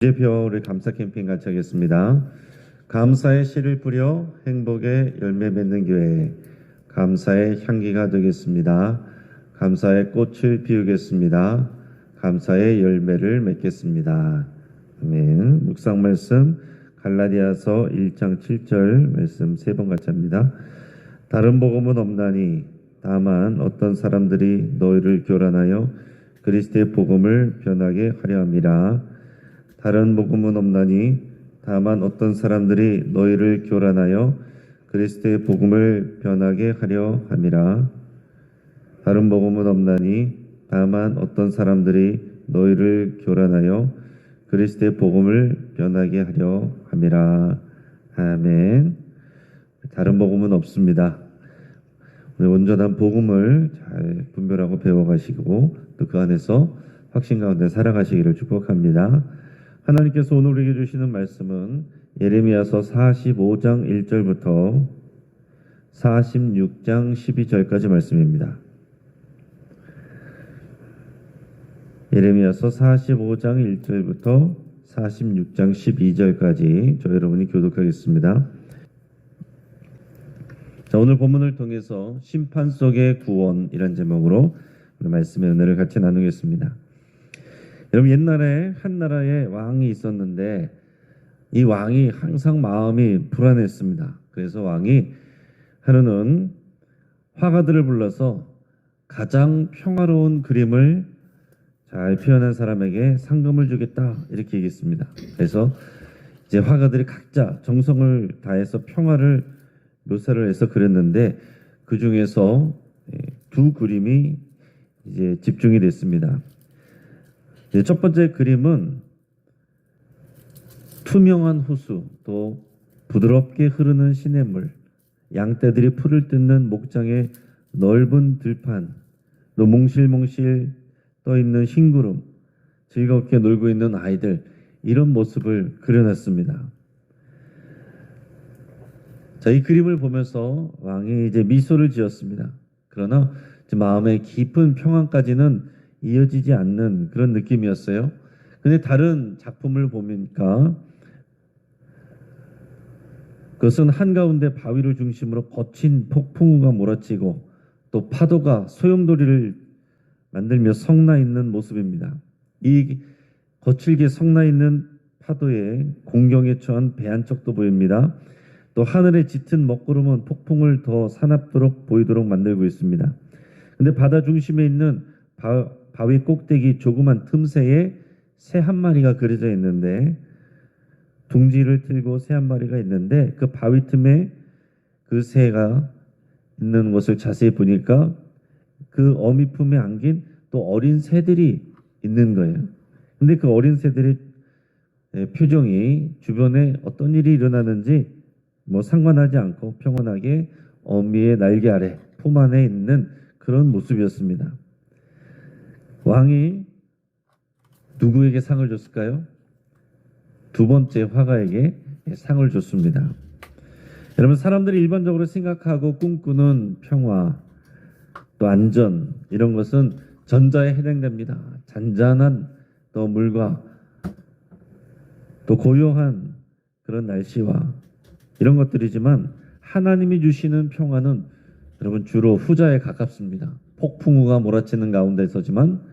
주제표 우리 감사 캠페인 같이 하겠습니다. 감사의 씨를 뿌려 행복의 열매 맺는 교회, 감사의 향기가 되겠습니다. 감사의 꽃을 피우겠습니다. 감사의 열매를 맺겠습니다. 아멘. 묵상 말씀 갈라디아서 1장 7절 말씀 3번 같이 합니다. 다른 복음은 없나니 다만 어떤 사람들이 너희를 교란하여 그리스도의 복음을 변하게 하려 함이라. 다른 복음은 없나니 다만 어떤 사람들이 너희를 교란하여 그리스도의 복음을 변하게 하려 함이라. 다른 복음은 없나니 다만 어떤 사람들이 너희를 교란하여 그리스도의 복음을 변하게 하려 함이라. 아멘. 다른 복음은 없습니다. 우리 온전한 복음을 잘 분별하고 배워가시고 또 그 안에서 확신 가운데 살아가시기를 축복합니다. 하나님께서 오늘 우리에게 주시는 말씀은 예레미야서 45장 1절부터 46장 12절까지 말씀입니다. 예레미야서 45장 1절부터 46장 12절까지 저 여러분이 교독하겠습니다. 자, 오늘 본문을 통해서 심판 속의 구원이란 제목으로 말씀의 은혜를 같이 나누겠습니다. 여러분, 옛날에 한 나라에 왕이 있었는데 이 왕이 항상 마음이 불안했습니다. 그래서 왕이 하루는 화가들을 불러서 가장 평화로운 그림을 잘 표현한 사람에게 상금을 주겠다 이렇게 얘기했습니다. 그래서 이제 화가들이 각자 정성을 다해서 평화를 묘사를 해서 그렸는데 그 중에서 두 그림이 이제 집중이 됐습니다. 첫 번째 그림은 투명한 호수, 또 부드럽게 흐르는 시냇물, 양떼들이 풀을 뜯는 목장의 넓은 들판, 또 몽실몽실 떠있는 흰구름, 즐겁게 놀고 있는 아이들, 이런 모습을 그려놨습니다. 자, 이 그림을 보면서 왕이 이제 미소를 지었습니다. 그러나 마음의 깊은 평안까지는 이어지지 않는 그런 느낌이었어요. 근데 다른 작품을 보니까 그것은 한가운데 바위를 중심으로 거친 폭풍우가 몰아치고 또 파도가 소용돌이를 만들며 성나 있는 모습입니다. 이 거칠게 성나 있는 파도에 공경에 처한 배 한 척도 보입니다. 또 하늘에 짙은 먹구름은 폭풍을 더 사납도록 보이도록 만들고 있습니다. 근데 바다 중심에 있는 바위 꼭대기 조그만 틈새에 새 한 마리가 그려져 있는데, 둥지를 틀고 새 한 마리가 있는데 그 바위 틈에 그 새가 있는 것을 자세히 보니까 그 어미 품에 안긴 또 어린 새들이 있는 거예요. 근데 그 어린 새들의 표정이 주변에 어떤 일이 일어나는지 상관하지 않고 평온하게 어미의 날개 아래 품 안에 있는 그런 모습이었습니다. 왕이 누구에게 상을 줬을까요? 두 번째 화가에게 상을 줬습니다. 여러분, 사람들이 일반적으로 생각하고 꿈꾸는 평화, 또 안전, 이런 것은 전자에 해당됩니다. 잔잔한 또 물과 또 고요한 그런 날씨와 이런 것들이지만, 하나님이 주시는 평화는 여러분 주로 후자에 가깝습니다. 폭풍우가 몰아치는 가운데서지만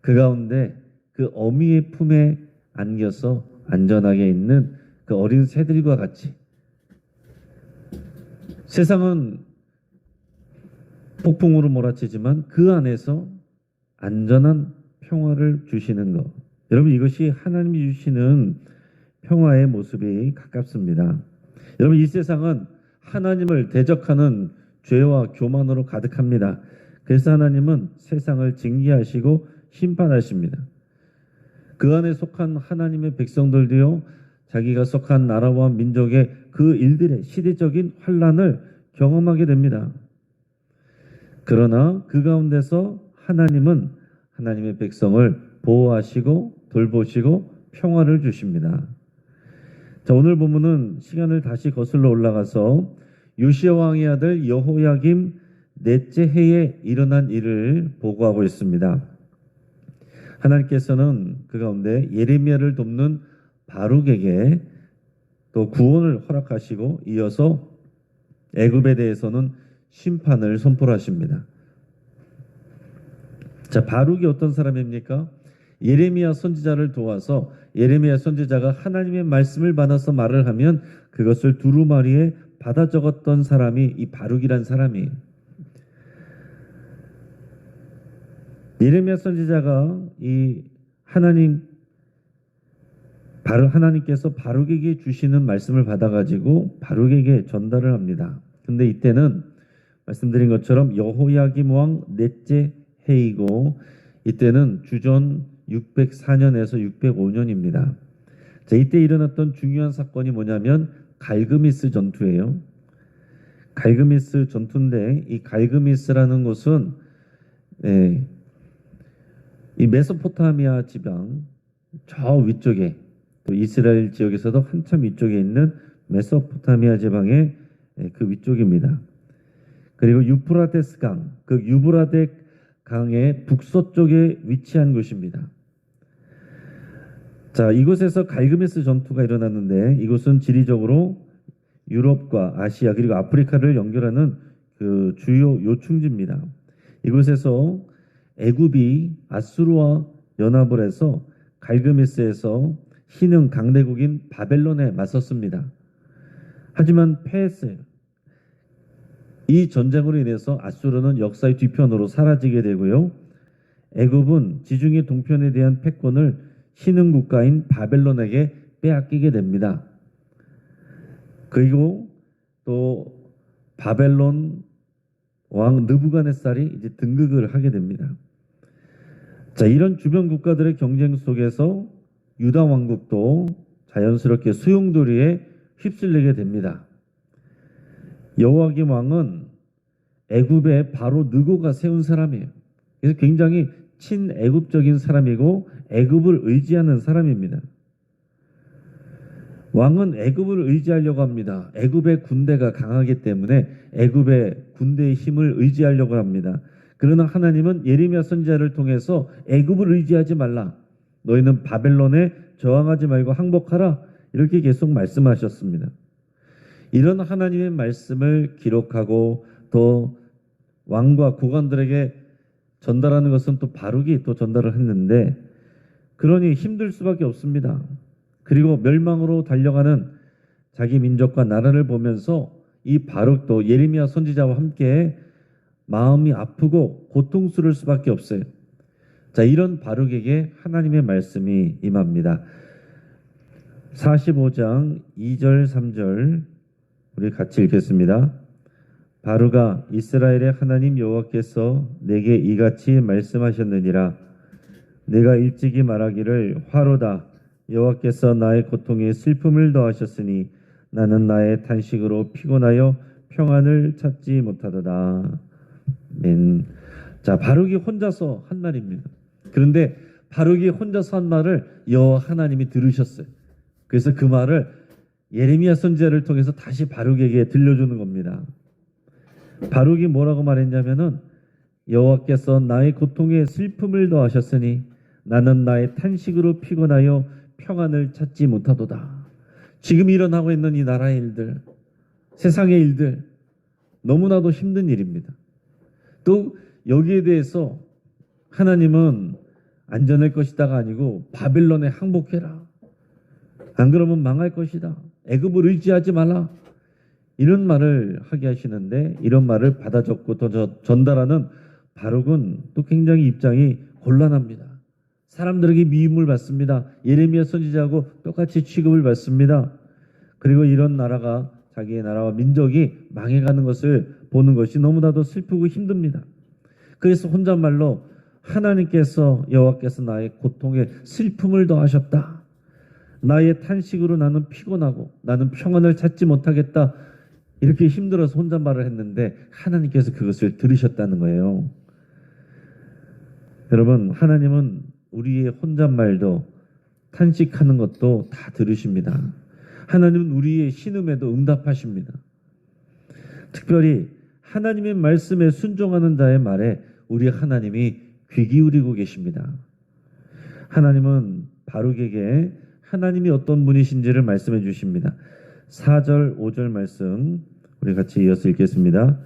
그 가운데 그 어미의 품에 안겨서 안전하게 있는 그 어린 새들과 같이, 세상은 폭풍우로 몰아치지만 그 안에서 안전한 평화를 주시는 것, 여러분, 이것이 하나님이 주시는 평화의 모습이 가깝습니다. 여러분, 이 세상은 하나님을 대적하는 죄와 교만으로 가득합니다. 그래서 하나님은 세상을 징계하시고 심판하십니다. 그 안에 속한 하나님의 백성들도요, 자기가 속한 나라와 민족의 그 일들의 시대적인 환란을 경험하게 됩니다. 그러나 그 가운데서 하나님은 하나님의 백성을 보호하시고 돌보시고 평화를 주십니다. 자, 오늘 본문은 시간을 다시 거슬러 올라가서 요시야 왕의 아들 여호야김 넷째 해에 일어난 일을 보고하고 있습니다. 하나님께서는 그 가운데 예레미야를 돕는 바룩에게 또 구원을 허락하시고 이어서 애굽에 대해서는 심판을 선포하십니다. 자, 바룩이 어떤 사람입니까? 예레미야 선지자를 도와서 예레미야 선지자가 하나님의 말씀을 받아서 말을 하면 그것을 두루마리에 받아 적었던 사람이 이 바룩이란 사람이에요. 예레미야 선지자가 이 하나님께서 바룩에게 주시는 말씀을 받아가지고 바룩에게 전달을 합니다. 근데 이때는 말씀드린 것처럼 여호야김 왕 넷째 해이고 이때는 주전 604년에서 605년입니다. 자, 이때 일어났던 중요한 사건이 뭐냐면 갈그미스 전투예요. 갈그미스 전투인데 이 갈그미스라는 곳은 이 메소포타미아 지방 저 위쪽에 또 이스라엘 지역에서도 한참 위쪽에 있는 메소포타미아 지방의 그 위쪽입니다. 그리고 유프라테스 강, 그 유브라데 강의 북서쪽에 위치한 곳입니다. 자, 이곳에서 갈그메스 전투가 일어났는데 이곳은 지리적으로 유럽과 아시아 그리고 아프리카를 연결하는 그 주요 요충지입니다. 이곳에서 애굽이 아수르와 연합을 해서 갈그메스에서 신흥 강대국인 바벨론에 맞섰습니다. 하지만 패했어요. 이 전쟁으로 인해서 아수르는 역사의 뒤편으로 사라지게 되고요. 애굽은 지중해 동편에 대한 패권을 신흥 국가인 바벨론에게 빼앗기게 됩니다. 그리고 또 바벨론 왕 느부갓네살이 이제 등극을 하게 됩니다. 자, 이런 주변 국가들의 경쟁 속에서 유다 왕국도 자연스럽게 소용돌이에 휩쓸리게 됩니다. 여호야김 왕은 애굽의 바로 느고가 세운 사람이에요. 그래서 굉장히 친애굽적인 사람이고 애굽을 의지하는 사람입니다. 왕은 애굽을 의지하려고 합니다. 애굽의 군대가 강하기 때문에 애굽의 군대의 힘을 의지하려고 합니다. 그러나 하나님은 예레미야 선지자를 통해서 애굽을 의지하지 말라. 너희는 바벨론에 저항하지 말고 항복하라. 이렇게 계속 말씀하셨습니다. 이런 하나님의 말씀을 기록하고 또 왕과 고관들에게 전달하는 것은 또 바룩이 또 전달을 했는데 그러니 힘들 수밖에 없습니다. 그리고 멸망으로 달려가는 자기 민족과 나라를 보면서 이 바룩도 예레미야 선지자와 함께 마음이 아프고 고통스러울 수밖에 없어요. 자, 이런 바룩에게 하나님의 말씀이 임합니다. 45장 2절 3절 우리 같이 읽겠습니다. 바룩아, 이스라엘의 하나님 여호와께서 내게 이같이 말씀하셨느니라. 내가 일찍이 말하기를 화로다. 여호와께서 나의 고통에 슬픔을 더하셨으니 나는 나의 탄식으로 피곤하여 평안을 찾지 못하도다. 아멘. 자, 바룩이 혼자서 한 말입니다. 그런데 바룩이 혼자서 한 말을 여호와 하나님이 들으셨어요. 그래서 그 말을 예레미야 선지자를 통해서 다시 바룩에게 들려주는 겁니다. 바룩이 뭐라고 말했냐면은 여호와께서 나의 고통에 슬픔을 더하셨으니 나는 나의 탄식으로 피곤하여 평안을 찾지 못하도다. 지금 일어나고 있는 이 나라의 일들, 세상의 일들 너무나도 힘든 일입니다. 또 여기에 대해서 하나님은 안전할 것이다가 아니고 바벨론에 항복해라. 안 그러면 망할 것이다. 애굽을 의지하지 말라. 이런 말을 하게 하시는데 이런 말을 받아 적고 더 전달하는 바룩은 또 굉장히 입장이 곤란합니다. 사람들에게 미움을 받습니다. 예레미야 선지자하고 똑같이 취급을 받습니다. 그리고 이런 나라가 자기의 나라와 민족이 망해가는 것을 보는 것이 너무나도 슬프고 힘듭니다. 그래서 혼잣말로 하나님께서 여호와께서 나의 고통에 슬픔을 더하셨다. 나의 탄식으로 나는 피곤하고 나는 평안을 찾지 못하겠다. 이렇게 힘들어서 혼잣말을 했는데 하나님께서 그것을 들으셨다는 거예요. 여러분, 하나님은 우리의 혼잣말도 탄식하는 것도 다 들으십니다. 하나님은 우리의 신음에도 응답하십니다. 특별히 하나님의 말씀에 순종하는 자의 말에 우리 하나님이 귀 기울이고 계십니다. 하나님은 바룩에게 하나님이 어떤 분이신지를 말씀해 주십니다. 4절, 5절 말씀 우리 같이 이어서 읽겠습니다.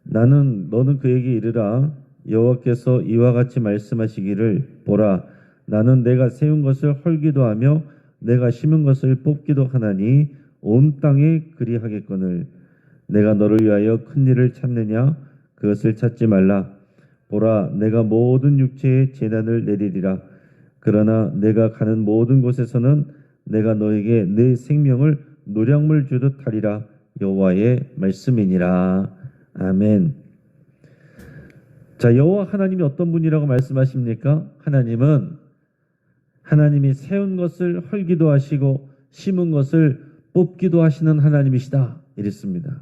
너는 그에게 이르라. 여호와께서 이와 같이 말씀하시기를 보라, 나는 내가 세운 것을 헐기도 하며 내가 심은 것을 뽑기도 하나니 온 땅에 그리하겠거늘 내가 너를 위하여 큰 일을 찾느냐? 그것을 찾지 말라. 보라, 내가 모든 육체에 재난을 내리리라. 그러나 내가 가는 모든 곳에서는 내가 너에게 내 생명을 노량물 주듯 하리라. 여호와의 말씀이니라. 아멘. 자, 여호와 하나님이 어떤 분이라고 말씀하십니까? 하나님이 세운 것을 헐기도 하시고 심은 것을 뽑기도 하시는 하나님이시다. 이랬습니다.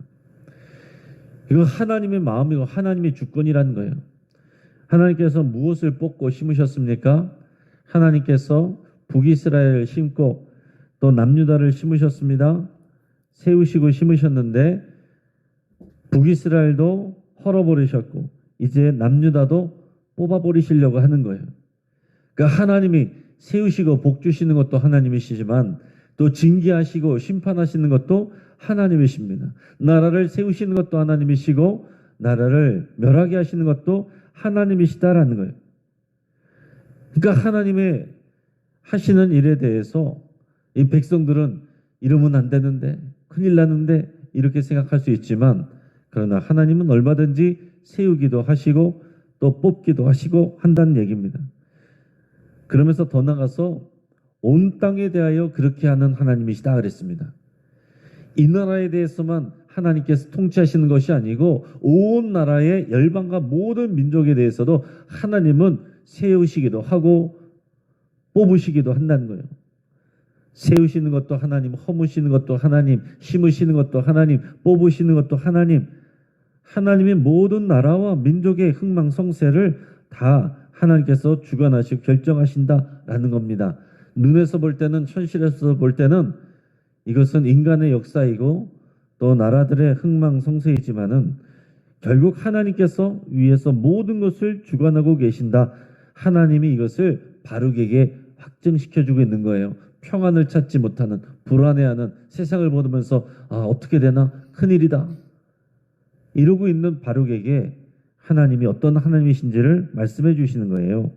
이거 하나님의 마음이고 하나님의 주권이라는 거예요. 하나님께서 무엇을 뽑고 심으셨습니까? 하나님께서 북이스라엘을 심고 또 남유다를 심으셨습니다. 세우시고 심으셨는데 북이스라엘도 헐어버리셨고 이제 남유다도 뽑아버리시려고 하는 거예요. 그러니까 하나님이 세우시고 복 주시는 것도 하나님이시지만 또 징계하시고 심판하시는 것도 하나님이십니다. 나라를 세우시는 것도 하나님이시고 나라를 멸하게 하시는 것도 하나님이시다라는 거예요. 그러니까 하나님의 하시는 일에 대해서 이 백성들은 이러면 안 되는데 큰일 나는데 이렇게 생각할 수 있지만 그러나 하나님은 얼마든지 세우기도 하시고 또 뽑기도 하시고 한다는 얘기입니다. 그러면서 더 나가서 온 땅에 대하여 그렇게 하는 하나님이시다 그랬습니다. 이 나라에 대해서만 하나님께서 통치하시는 것이 아니고 온 나라의 열방과 모든 민족에 대해서도 하나님은 세우시기도 하고 뽑으시기도 한다는 거예요. 세우시는 것도 하나님, 허무시는 것도 하나님, 심으시는 것도 하나님, 뽑으시는 것도 하나님. 하나님의 모든 나라와 민족의 흥망성쇠를 다 하나님께서 주관하시고 결정하신다라는 겁니다. 눈에서 볼 때는, 현실에서 볼 때는 이것은 인간의 역사이고 또 나라들의 흥망성쇠이지만은 결국 하나님께서 위에서 모든 것을 주관하고 계신다. 하나님이 이것을 바룩에게 확증시켜주고 있는 거예요. 평안을 찾지 못하는, 불안해하는 세상을 보면서 어떻게 되나? 큰일이다. 이러고 있는 바룩에게 하나님이 어떤 하나님이신지를 말씀해 주시는 거예요.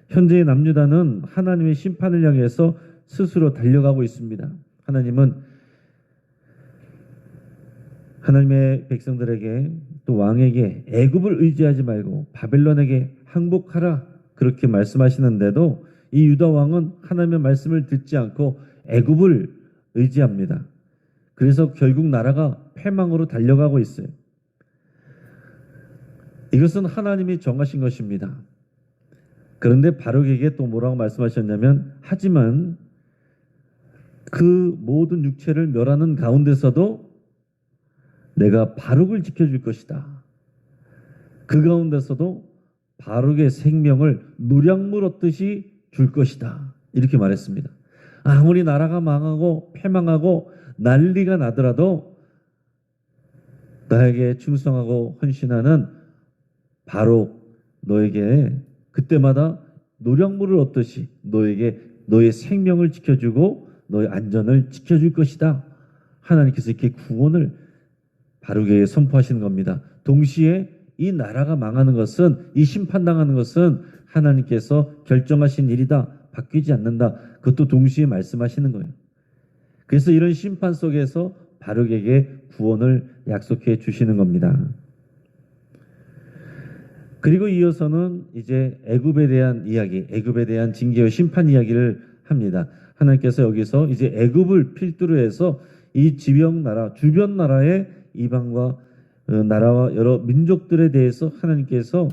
현재의 남유다는 하나님의 심판을 향해서 스스로 달려가고 있습니다. 하나님은 하나님의 백성들에게 또 왕에게 애굽을 의지하지 말고 바벨론에게 항복하라 그렇게 말씀하시는데도 이 유다 왕은 하나님의 말씀을 듣지 않고 애굽을 의지합니다. 그래서 결국 나라가 패망으로 달려가고 있어요. 이것은 하나님이 정하신 것입니다. 그런데 바룩에게 또 뭐라고 말씀하셨냐면 하지만 그 모든 육체를 멸하는 가운데서도 내가 바룩을 지켜줄 것이다. 그 가운데서도 바룩의 생명을 노량물 얻듯이 줄 것이다. 이렇게 말했습니다. 아무리 나라가 망하고 패망하고 난리가 나더라도 나에게 충성하고 헌신하는 바룩 너에게 그때마다 노량물을 얻듯이 너에게 너의 생명을 지켜주고 너의 안전을 지켜줄 것이다. 하나님께서 이렇게 구원을 바룩에게 선포하시는 겁니다. 동시에 이 나라가 망하는 것은, 이 심판당하는 것은 하나님께서 결정하신 일이다. 바뀌지 않는다. 그것도 동시에 말씀하시는 거예요. 그래서 이런 심판 속에서 바룩에게 구원을 약속해 주시는 겁니다. 그리고 이어서는 이제 애굽에 대한 이야기, 애굽에 대한 징계와 심판 이야기를 합니다. 하나님께서 여기서 이제 애굽을 필두로 해서 이 지역 나라, 주변 나라의 이방과 나라와 여러 민족들에 대해서 하나님께서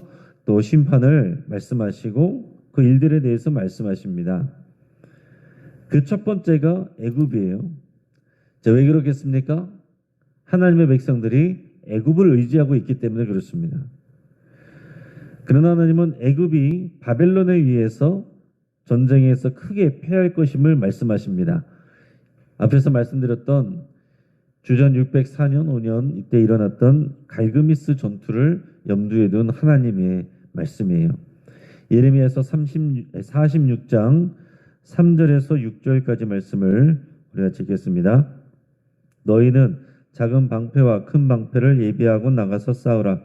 또 심판을 말씀하시고 그 일들에 대해서 말씀하십니다. 그 첫 번째가 애굽이에요. 자, 왜 그렇겠습니까? 하나님의 백성들이 애굽을 의지하고 있기 때문에 그렇습니다. 그러나 하나님은 애굽이 바벨론에 의해서 전쟁에서 크게 패할 것임을 말씀하십니다. 앞에서 말씀드렸던 주전 604년 5년 이때 일어났던 갈그미스 전투를 염두에 둔 하나님의 말씀이에요. 예레미야서 46장 3절에서 6절까지 말씀을 우리가 읽겠습니다. 너희는 작은 방패와 큰 방패를 예비하고 나가서 싸우라.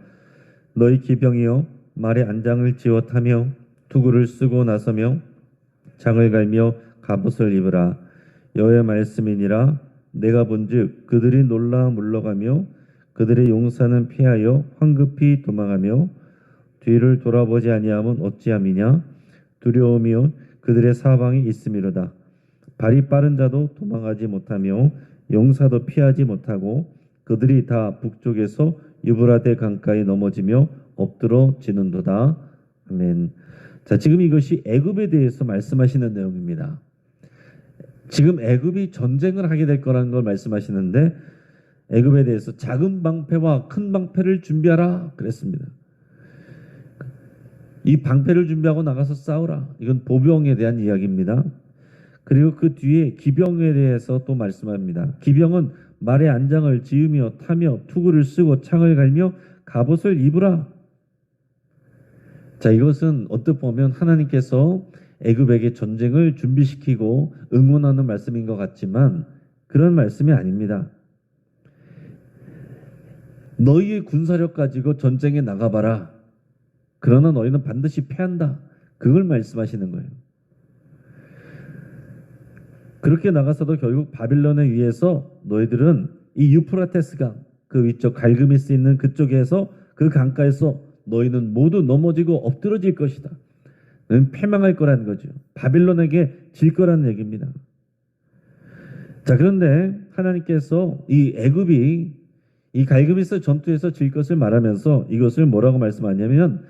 너희 기병이여 말에 안장을 지어 타며 투구를 쓰고 나서며 장을 갈며 갑옷을 입으라. 여호와의 말씀이니라. 내가 본즉 그들이 놀라 물러가며 그들의 용사는 피하여 황급히 도망하며 뒤를 돌아보지 아니함은 어찌함이냐. 두려움이요 그들의 사방이 있음이로다. 발이 빠른 자도 도망하지 못하며 용사도 피하지 못하고 그들이 다 북쪽에서 유브라데 강가에 넘어지며 엎드러지는도다. 아멘. 자, 지금 이것이 애굽에 대해서 말씀하시는 내용입니다. 지금 애굽이 전쟁을 하게 될 거라는 걸 말씀하시는데 애굽에 대해서 작은 방패와 큰 방패를 준비하라 그랬습니다. 이 방패를 준비하고 나가서 싸우라. 이건 보병에 대한 이야기입니다. 그리고 그 뒤에 기병에 대해서 또 말씀합니다. 기병은 말에 안장을 지으며 타며 투구를 쓰고 창을 갈며 갑옷을 입으라. 자, 이것은 어떻게 보면 하나님께서 애굽에게 전쟁을 준비시키고 응원하는 말씀인 것 같지만 그런 말씀이 아닙니다. 너희의 군사력 가지고 전쟁에 나가봐라. 그러나 너희는 반드시 패한다. 그걸 말씀하시는 거예요. 그렇게 나가서도 결국 바빌론에 의해서 너희들은 이 유프라테스강 그 위쪽 갈그미스 있는 그쪽에서 그 강가에서 너희는 모두 넘어지고 엎드러질 것이다. 너희는 패망할 거라는 거죠. 바빌론에게 질 거라는 얘기입니다. 자, 그런데 하나님께서 이 애굽이 이 갈그미스 전투에서 질 것을 말하면서 이것을 뭐라고 말씀하냐면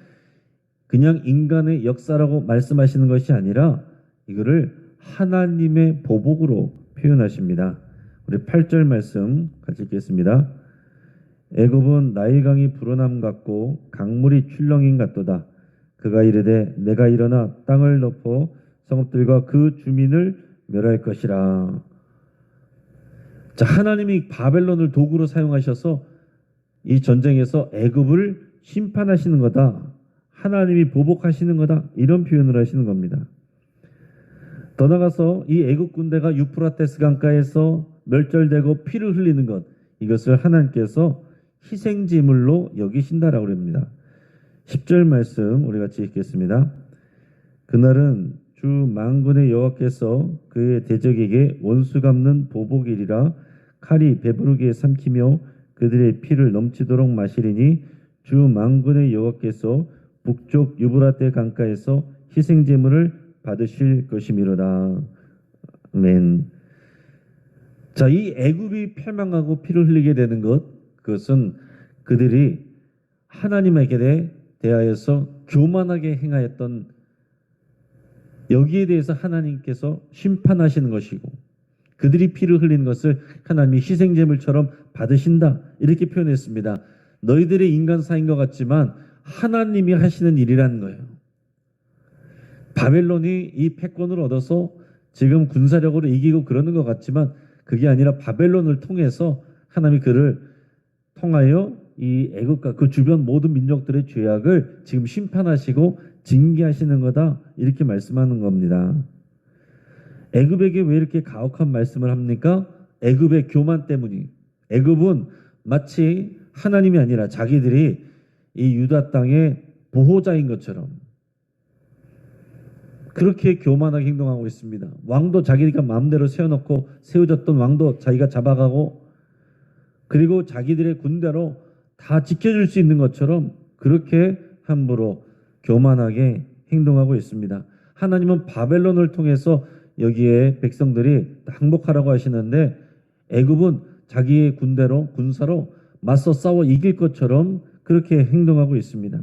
그냥 인간의 역사라고 말씀하시는 것이 아니라 이거를 하나님의 보복으로 표현하십니다. 우리 8절 말씀 같이 읽겠습니다. 애굽은 나일강이 불어남 같고 강물이 출렁임 같도다. 그가 이르되 내가 일어나 땅을 덮어 성읍들과 그 주민을 멸할 것이라. 자, 하나님이 바벨론을 도구로 사용하셔서 이 전쟁에서 애굽을 심판하시는 거다. 하나님이 보복하시는 거다. 이런 표현을 하시는 겁니다. 더 나가서 이 애굽 군대가 유프라테스 강가에서 멸절되고 피를 흘리는 것, 이것을 하나님께서 희생제물로 여기신다라고 합니다. 10절 말씀 우리 같이 읽겠습니다. 그날은 주 만군의 여호와께서 그의 대적에게 원수 갚는 보복일이라. 칼이 배부르게 삼키며 그들의 피를 넘치도록 마시리니 주 만군의 여호와께서 북쪽 유브라테 강가에서 희생제물을 받으실 것이미로다. 아멘. 자, 이 애굽이 패망하고 피를 흘리게 되는 것, 그것은 그들이 하나님에게 대하여서 교만하게 행하였던, 여기에 대해서 하나님께서 심판하시는 것이고 그들이 피를 흘린 것을 하나님이 희생제물처럼 받으신다, 이렇게 표현했습니다. 너희들의 인간사인 것 같지만 하나님이 하시는 일이라는 거예요. 바벨론이 이 패권을 얻어서 지금 군사력으로 이기고 그러는 것 같지만 그게 아니라 바벨론을 통해서 하나님이 그를 통하여 이 애국과 그 주변 모든 민족들의 죄악을 지금 심판하시고 징계하시는 거다, 이렇게 말씀하는 겁니다. 애굽에게 왜 이렇게 가혹한 말씀을 합니까? 애굽의 교만 때문이. 애굽은 마치 하나님이 아니라 자기들이 이 유다 땅의 보호자인 것처럼 그렇게 교만하게 행동하고 있습니다. 왕도 자기가 마음대로 세워놓고 세워졌던 왕도 자기가 잡아가고, 그리고 자기들의 군대로 다 지켜줄 수 있는 것처럼 그렇게 함부로 교만하게 행동하고 있습니다. 하나님은 바벨론을 통해서 여기에 백성들이 항복하라고 하시는데 애굽은 자기의 군대로 군사로 맞서 싸워 이길 것처럼 그렇게 행동하고 있습니다.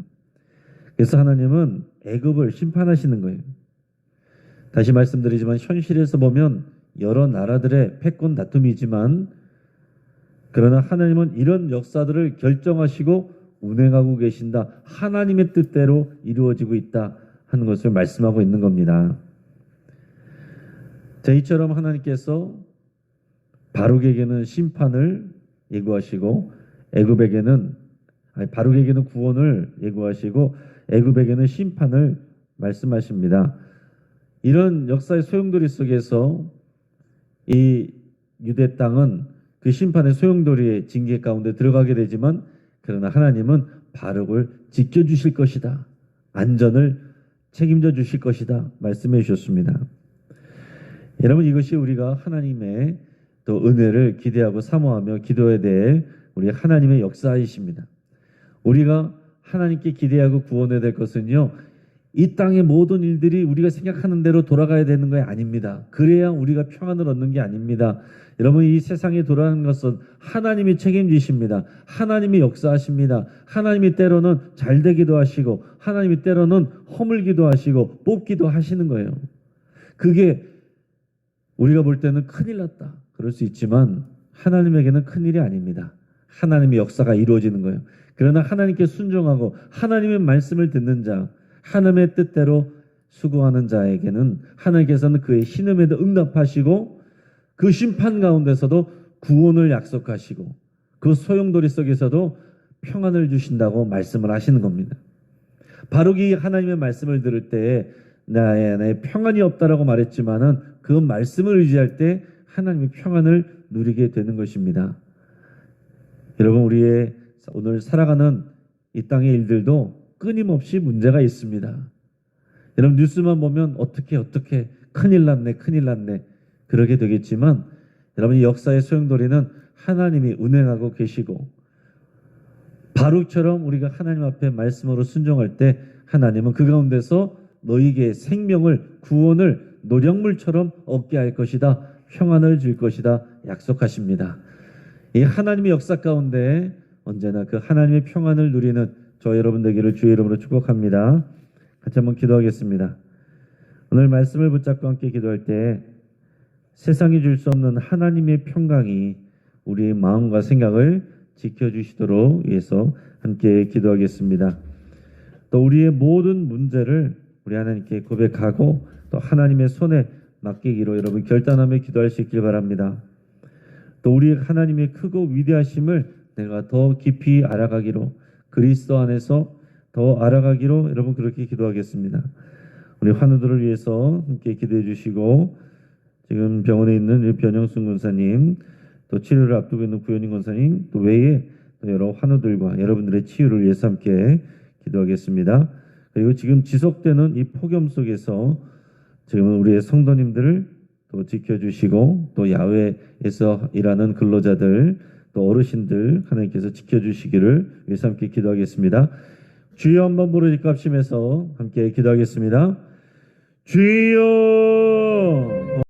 그래서 하나님은 애굽을 심판하시는 거예요. 다시 말씀드리지만 현실에서 보면 여러 나라들의 패권 다툼이지만 그러나 하나님은 이런 역사들을 결정하시고 운행하고 계신다. 하나님의 뜻대로 이루어지고 있다 하는 것을 말씀하고 있는 겁니다. 자, 이처럼 하나님께서 바룩에게는 심판을 예고하시고 바룩에게는 구원을 예고하시고 애굽에게는 심판을 말씀하십니다. 이런 역사의 소용돌이 속에서 이 유대 땅은 그 심판의 소용돌이의 징계 가운데 들어가게 되지만 그러나 하나님은 바룩을 지켜주실 것이다. 안전을 책임져 주실 것이다. 말씀해 주셨습니다. 여러분, 이것이 우리가 하나님의 또 은혜를 기대하고 사모하며 기도해야 될 우리 하나님의 역사이십니다. 우리가 하나님께 기대하고 구원해야 될 것은요, 이 땅의 모든 일들이 우리가 생각하는 대로 돌아가야 되는 게 아닙니다. 그래야 우리가 평안을 얻는 게 아닙니다. 여러분, 이 세상에 돌아가는 것은 하나님이 책임지십니다. 하나님이 역사하십니다. 하나님이 때로는 잘 되기도 하시고 하나님이 때로는 허물기도 하시고 뽑기도 하시는 거예요. 그게 우리가 볼 때는 큰일 났다 그럴 수 있지만 하나님에게는 큰일이 아닙니다. 하나님의 역사가 이루어지는 거예요. 그러나 하나님께 순종하고 하나님의 말씀을 듣는 자, 하나님의 뜻대로 수고하는 자에게는 하나님께서는 그의 신음에도 응답하시고 그 심판 가운데서도 구원을 약속하시고 그 소용돌이 속에서도 평안을 주신다고 말씀을 하시는 겁니다. 바룩이 하나님의 말씀을 들을 때에 나의 안에 평안이 없다라고 말했지만은 그 말씀을 의지할 때 하나님의 평안을 누리게 되는 것입니다. 여러분, 우리의 오늘 살아가는 이 땅의 일들도 끊임없이 문제가 있습니다. 여러분, 뉴스만 보면 어떻게 큰일 났네 그러게 되겠지만 여러분, 이 역사의 소용돌이는 하나님이 운행하고 계시고 바룩처럼 우리가 하나님 앞에 말씀으로 순종할 때 하나님은 그 가운데서 너희에게 생명을, 구원을 노력물처럼 얻게 할 것이다. 평안을 줄 것이다. 약속하십니다. 이 하나님의 역사 가운데 언제나 그 하나님의 평안을 누리는 저 여러분 되기를 주의 이름으로 축복합니다. 같이 한번 기도하겠습니다. 오늘 말씀을 붙잡고 함께 기도할 때 세상이 줄 수 없는 하나님의 평강이 우리의 마음과 생각을 지켜주시도록 위해서 함께 기도하겠습니다. 또 우리의 모든 문제를 우리 하나님께 고백하고 또 하나님의 손에 맡기기로 여러분 결단하며 기도할 수 있길 바랍니다. 또 우리 하나님의 크고 위대하심을 내가 더 깊이 알아가기로, 그리스도 안에서 더 알아가기로 여러분 그렇게 기도하겠습니다. 우리 환우들을 위해서 함께 기도해 주시고, 지금 병원에 있는 변영순 권사님, 또 치료를 앞두고 있는 구현인 권사님, 또 외에 또 여러 환우들과 여러분들의 치유를 위해서 함께 기도하겠습니다. 그리고 지금 지속되는 이 폭염 속에서 지금 우리의 성도님들을 또 지켜주시고, 또 야외에서 일하는 근로자들, 또 어르신들 하나님께서 지켜주시기를 위해서 함께 기도하겠습니다. 주여 한번 부르짖고 합심해서 함께 기도하겠습니다. 주여.